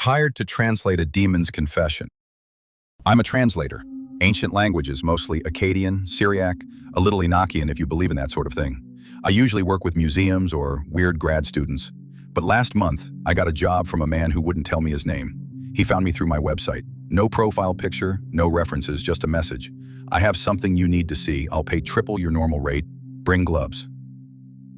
hired to translate a demon's confession. I'm a translator. Ancient languages, mostly Akkadian, Syriac, a little Enochian if you believe in that sort of thing. I usually work with museums or weird grad students. But last month, I got a job from a man who wouldn't tell me his name. He found me through my website. No profile picture, no references, just a message. I have something you need to see. I'll pay triple your normal rate. Bring gloves.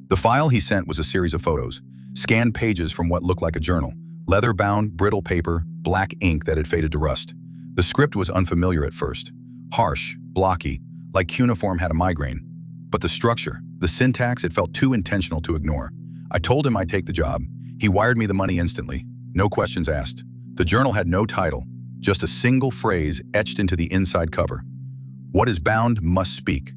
The file he sent was a series of photos, scanned pages from what looked like a journal, leather-bound, brittle paper, black ink that had faded to rust. The script was unfamiliar at first. Harsh, blocky, like cuneiform had a migraine. But the structure, the syntax, it felt too intentional to ignore. I told him I'd take the job. He wired me the money instantly. No questions asked. The journal had no title, just a single phrase etched into the inside cover. What is bound must speak.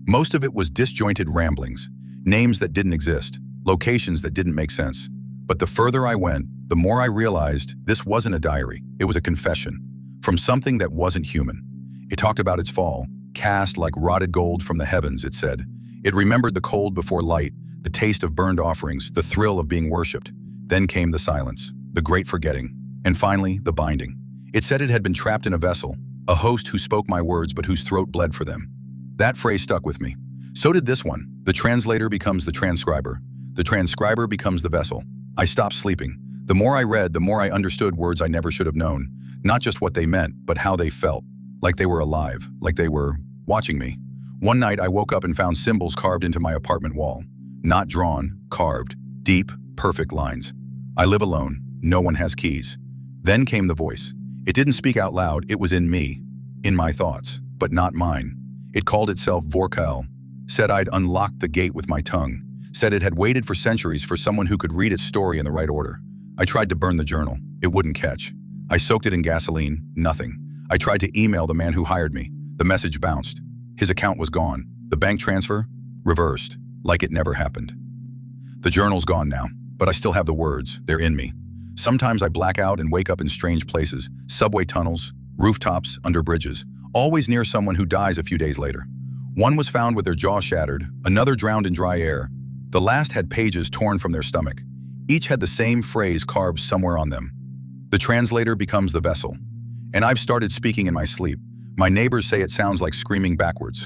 Most of it was disjointed ramblings, names that didn't exist, locations that didn't make sense. But the further I went, the more I realized this wasn't a diary. It was a confession from something that wasn't human. It talked about its fall, cast like rotted gold from the heavens, it said. It remembered the cold before light, the taste of burned offerings, the thrill of being worshipped. Then came the silence, the great forgetting, and finally, the binding. It said it had been trapped in a vessel, a host who spoke my words but whose throat bled for them. That phrase stuck with me. So did this one. The translator becomes the transcriber. The transcriber becomes the vessel. I stopped sleeping. The more I read, the more I understood words I never should have known. Not just what they meant, but how they felt. Like they were alive, like they were watching me. One night I woke up and found symbols carved into my apartment wall. Not drawn, carved. Deep, perfect lines. I live alone. No one has keys. Then came the voice. It didn't speak out loud, it was in me. In my thoughts, but not mine. It called itself Vorkael. Said I'd unlocked the gate with my tongue. Said it had waited for centuries for someone who could read its story in the right order. I tried to burn the journal. It wouldn't catch. I soaked it in gasoline. Nothing. I tried to email the man who hired me. The message bounced. His account was gone. The bank transfer? Reversed. Like it never happened. The journal's gone now, but I still have the words. They're in me. Sometimes I black out and wake up in strange places. Subway tunnels, rooftops, under bridges. Always near someone who dies a few days later. One was found with their jaw shattered, another drowned in dry air. The last had pages torn from their stomach. Each had the same phrase carved somewhere on them. The translator becomes the vessel. And I've started speaking in my sleep. My neighbors say it sounds like screaming backwards.